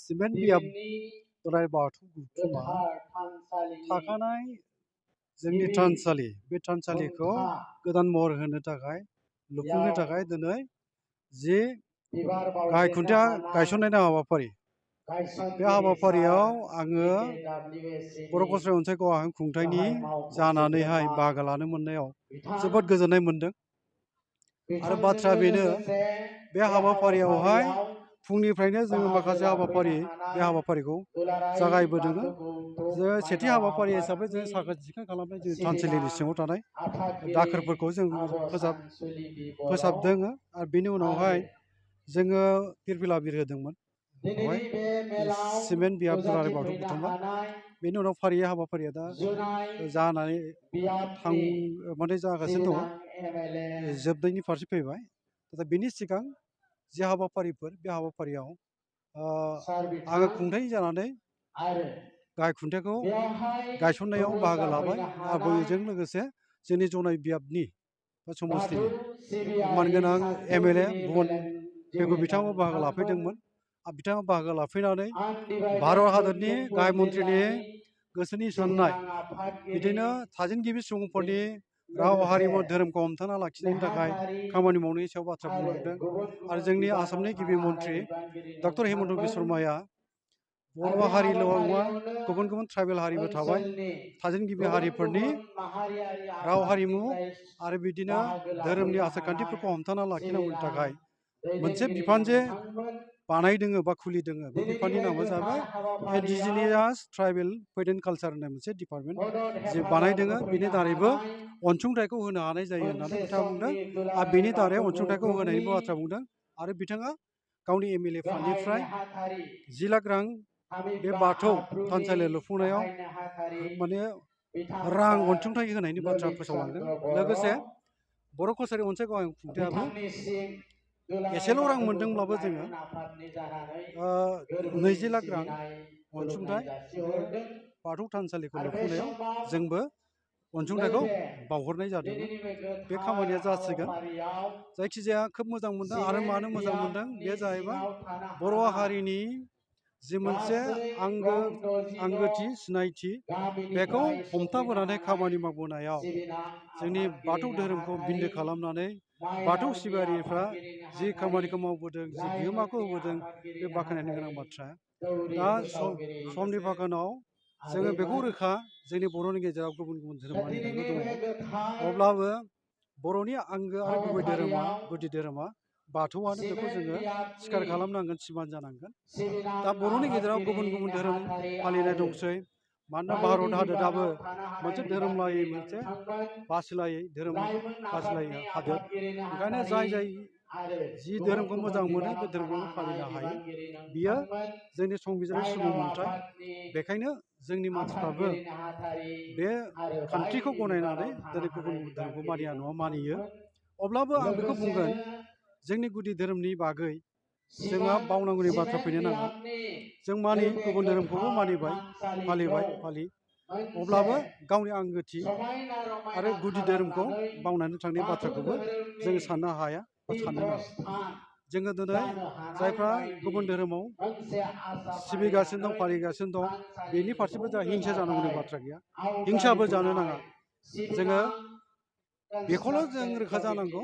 Cement बियाब दुलाराय बाथौ गौथुमा थाखानाय जोंनि थानसालि बे थानसालिखौ गोदान महर होनो थाखाय लुफुंनो थाखाय दिनै जि गाहाय खुन्थिया गायसननायनि हाबाफारि बे हाबाफारियाव आङो बर' कसारि अनसाय गाव आफाद खुंथायनि जानानैहाय बाहागो लानो मोननायाव जोबोद गोजोननाय मोनदों। आरो बाथ्रा बेनो बे हाबाफारियावहाय फुंनिफ्रायनो जोङो माखासे बे हाबाफारिखौ जागायबोदों। जोङो सेथि हाबाफारि हिसाबै जों साखोन सिखोन खालामनाय जोंनि थानसालिनि सिङाव थानाय दाखोरफोरखौ जों फोसाबदों। आरो बेनि उनावहाय जोङो फिरफिला बिर होदोंमोन बेवहाय सिमेन्ट बियाब दुलाराय बाथौ गौथुमा। बेनि उनाव फारियै हाबाफारिया दा जानानै माने जागासिनो दङ, जोबनायनि फारसे फैबाय। दा बेनि सिगां जे हाबाफारिफोर बे हाबाफारियाव आङो खुंथाय जानानै गाहाय खुन्थियाखौ गायसननायाव बाहागो लाबाय। आरो बेजों लोगोसे जोंनि जनाय बियाबनि बा समस्तिनि मानगोनां MLA भुबन पेगु बिथाङाबो बाहागो लाफैदोंमोन। आरो बिथाङा बाहागो लाफैनानै भारत हादरनि गाहाय मन्थ्रिनि गोसोनि साननाय बिदिनो थागिबि सुबुंफोरनि राव हारिमु धोरोमखौ हमथाना लाखिनायनि थाखाय खामानि मावनायनि सायाव बाथ्रा बुंलांदों। आरो जोंनि आसामनि गिबि मन्थ्रि डक्टर हिमन्त बिश्व शर्माया बर' हारिल' नङा, गुबुन गुबुन ट्राइबेल हारिबो थाबाय, थागिबि हारिफोरनि राव हारिमु आरो बिदिनो धोरोमनि आसार खान्थिफोरखौ हमथाना लाखिनांगौनि थाखाय मोनसे बिफान जे बानायदों बा खुलिदों। बे बिफाननि नामा जाबाय indigenous tribal food and culture होननाय मोनसे डिपार्टमेन्ट जे बानायदों। बेनि दारैबो अनसुंथाइखौ होनो हानाय जायो होननानै बिथाङा बुंदों। आरो बेनि दारै अनसुंथाइखौ होनायनिबो बाथ्रा बुंदों। आरो बिथाङा गावनि MLA फान्डनिफ्राय 10 लाख रां बे बाथौ थानसालि लुफुंनायाव माने रां अनसुंथाइ होनायनि बाथ्रा फोसावलांदों। लोगोसे बर' कसारि अनसाय गाव आफाद खुंथायाबो एसेल' रां मोनदोंब्लाबो जोङो 20 लाख रां अनसुंथाइ बे बाथौ थानसालिखौ लुफुंनायाव जोंबो अनसुंथाइखौ बावहरनाय जादोंमोन। बे खामानिया जासिगोन। जायखिजाया खोब मोजां मोनदों। आरो मानो मोजां मोनदों बे जाहैबाय बर' हारिनि जि मोनसे आंगोथि सिनायथि बेखौ हमथाबोनानै खामानि मावबोनायाव जोंनि बाथौ धोरोमखौ बिन्दो खालामनानै बाथौ सिबियारिफ्रा जि खामानिखौ मावबोदों, जि बिहोमाखौ होबोदों, बे बाख्नायनो गोनां बाथ्रा। दा समनि फाखोनाव जोङो बेखौ रोखा जोंनि बर'नि गेजेराव गुबुन गुबुन धोरोम मानिनायबो दङ। अब्लाबो बर'नि आंगो आरो गुबै धोरोमा, गुदि धोरोमा बाथौआनो। बेखौ जोङो सिखार खालामनांगोन, सिमान जानांगोन। दा बर'नि गेजेराव गुबुन गुबुन धोरोम फालिनाय दंसै। मानोना भारत हादोराबो मोनसे धोरोम लायै मोनसे बासिलायै धोरोम बासिलायै हादोर। ओंखायनो जाय जि धोरोमखौ मोजां मोनो बे धोरोमखौनो फालिनो हायो। बियो जोंनि संबिजिरनाय सुबुं मोनथाय। बेखायनो जोंनि मानसिफ्राबो बे खान्थिखौ गनायनानै दिनै गुबुन गुबुन धोरोमखौ मानिया नङा मानियो। अब्लाबो आं बेखौ बुंगोन, जोंनि गुदि धोरोमनि बागै जोंहा बावनांगौनि बाथ्रा फैनो नाङा। जों गुबुन धोरोमखौबो मानिबाय, फालि। अब्लाबो गावनि आंगोथि आरो गुदि धोरोमखौ बावनानै थांनाय बाथ्राखौबो जों साननो हाया बा साननो नाङा। जोङो दिनै जायफ्रा गुबुन धोरोमाव सिबिगासिनो दं, फालिगासिनो दं, बेनि फारसेबो जोंहा हिंसा जानांगौनि बाथ्रा गैया, हिंसाबो जानो नाङा। जोङो बेखौल' जों रोखा जानांगौ,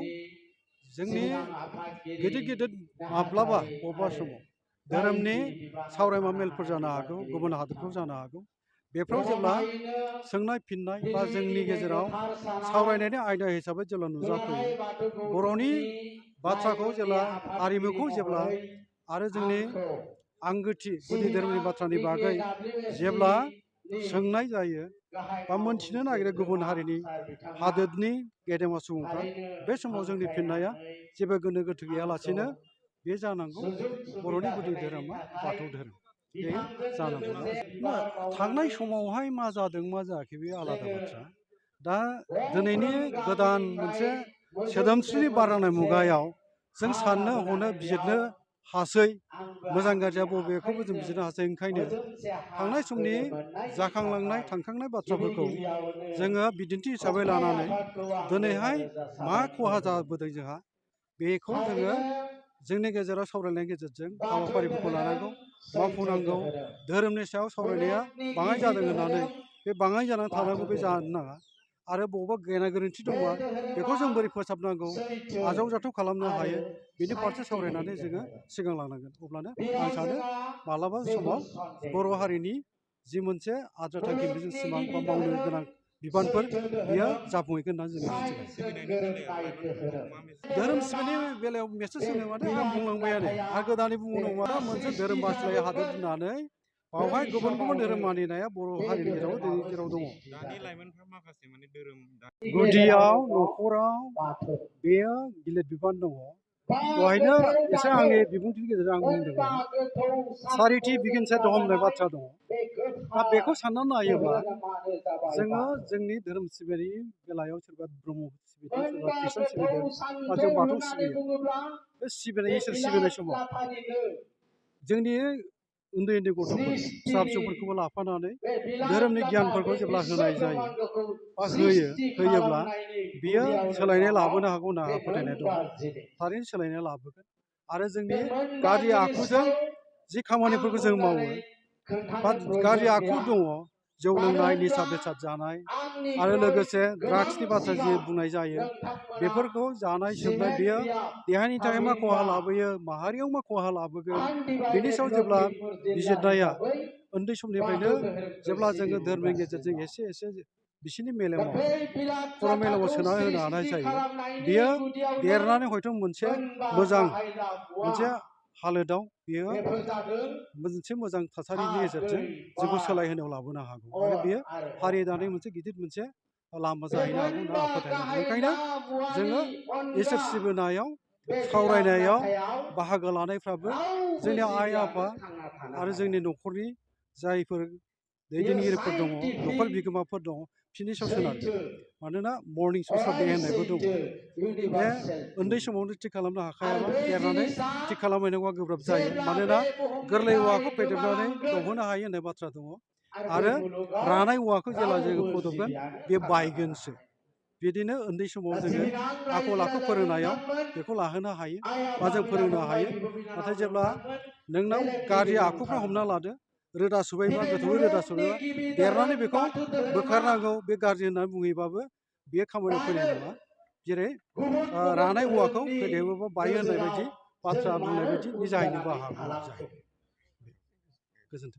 जोंनि गिदिर माब्लाबा बबेबा समाव धोरोमनि सावरायमा मेलफोर जानो हागौ, गुबुन हादोरफ्राव जानो हागौ। बेफ्राव जेब्ला सोंनाय फिननाय बा जोंनि गेजेराव सावरायनायनि आयदा हिसाबै जेब्ला नुजाफैयो, बर'नि बाथ्राखौ जेब्ला, हारिमुखौ जेब्ला, आरो जोंनि आंगोथि गुदि धोरोमनि बाथ्रानि बागै जेब्ला सोंनाय जायो बा मोनथिनो नागिरो गुबुन हारिनि हादोरनि गेदेमा सुबुंफ्रा, बे समाव जोंनि फिननाया जेबो गोनो गोथो गैयालासेनो बे जानांगौ बर'नि गुदि धोरोमा बाथौ धोरोम। बे जानांगौ। थांनाय समावहाय मा जादों मा जायाखै बे आलादा बाथ्रा। दा दिनैनि गोदान मोनसे सोदोमस्रिनि बारायनाय मुगायाव जों साननो हनो बिजिरनो हासै, मोजां गाज्रिया बबेखौबो जों बिजिरनो हासै। ओंखायनो थांनाय समनि जाखांलांनाय थांखांनाय बाथ्राफोरखौ जोङो बिदिन्थि हिसाबै लानानै दिनैहाय मा खहा जाबोदों जोंहा, बेखौ जोङो जोंनि गेजेराव सावरायनायनि गेजेरजों हाबाफारिफोरखौ लानांगौ। मावफुंनांगौ धोरोमनि सायाव सावरायनाया बाङाय जादों होननानै बे बाङाय जानानै थानांगौ बे जानो नाङा आरो बबावबा गेना गोरोन्थि दंबा बेखौ जों बोरै फोसाबनांगौ आजावजाथाव खालामनो हायो बेनि फारसे सावरायनानै जोङो सिगां लांनांगोन अब्लानो आं सानो मालाबा समाव बर' हारिनि जि मोनसे आद्रा थाखि मिजिं सिमां बा मावनो गोनां बिबानफोर बियो जाफुंहैगोन होनना जों मिजिंथिबाय धोरोम सिबिनायनि बेलायाव मेसेज होनो माने आं बुंलांबायानो आरो गोदानै बुंनांगौ माने मोनसे धोरोम बासिलाय हादोर होननानै बावहाय गुबुन गुबुन धोरोम मानिनाया बर' हारिनि गेजेराव दिनै जेराव दङ दानि लाइमोनफ्रा माखासे माने धोरोम गुदियाव न'खराव बेयो गिलिर बिबान दङ दहायनो एसे आंनि बिबुंथिनि गेजेरजों आं बुंदोंमोन सारिथि बिगिनसे दहम होननाय बाथ्रा दङ दा बेखौ साननानै नायोब्ला जोङो जोंनि धोरोम सिबिनायनि बेलायाव सोरबा ब्रह्म सिबिदों सोरबा ख्रिस्टान सिबिदों बा जों बाथौ सिबियो बे सिबिनाय इसोर सिबिनाय समाव जोंनि उन्दै उन्दै गथ'फोर फिसा फिसौफोरखौबो लाफानानै धोरोमनि गियानफोरखौ जेब्ला होनाय जायो बा होयोब्ला बियो सोलायनाय लाबोनो हागौ होनना आंहा फोथायनाय दं थारैनो सोलायनाय लाबोगोन आरो जोंनि गाज्रि आखुजों जि खामानिफोरखौ जों मावो बा गाज्रि आखु दङ जौ लोंनाय निसा बेसाद जानाय आरो लोगोसे ड्राग्सनि बाथ्रा जि बुंनाय जायो बेफोरखौ जानाय सोबनाय बेयो देहानि थाखाय मा खहा लाबोयो माहारियाव मा खहा लाबोगोन बेनि सायाव जेब्ला बिजिरनाया उन्दै समनिफ्रायनो जेब्ला जोङो धोरोमनि गेजेरजों एसे एसे बिसोरनि मेलेमाव खर' मेलेमाव सोनानै होनो हानाय जायो बियो देरनानै हयथ' मोनसे मोजां मोनसे हालोदाव बियो मोनसे मोजां थासारिनि गेजेरजों जोंखौ सोलायहोनायाव लाबोनो हागौ आरो बियो हारि दानाय मोनसे गिदिर मोनसे लामा जाहैनो हागौ होनना आं फोथायनाय दं ओंखायनो जोङो इसोर सिबिनायाव सावरायनायाव बाहागो लानायफ्राबो जोंनि आइ आफा आरो जोंनि न'खरनि जायफोर दैदेनगिरिफोर दङ न'खर बिगोमाफोर दङ बिसोरनि सायाव सोनारगोन मानोना मर्निं ससार डे होननायबो दङ बे उन्दै समावनो थिग खालामनो हाखायाबा देरनानै थिग खालामहैनांगौआ गोब्राब जायो मानोना गोरलै औवाखौ फेदेरनानै दंहोनो हायो होननाय बाथ्रा दङ आरो रानाय औवाखौ जेब्ला जोङो फदबगोन बे बायगोनसो बिदिनो उन्दै समाव जोङो आखल आखु फोरोंनायाव बेखौ लाहोनो हायो बा जों फोरोंनो हायो नाथाय जेब्ला नोंनाव गाज्रि आखुफ्रा हमना लादो रोदा सुबायबा गोथौयै रोदा सुबायबा देरनानै बेखौ बोखारनांगौ बे गाज्रि होननानै बुङैबाबो बेयो खामानियाव फैनाय नङा जेरै रानाय औवाखौ फेदेरोबा बायो होननाय बायदि बाथ्रा बुंनाय बायदि बे जाहैनोबो हागौ गोजोन्थों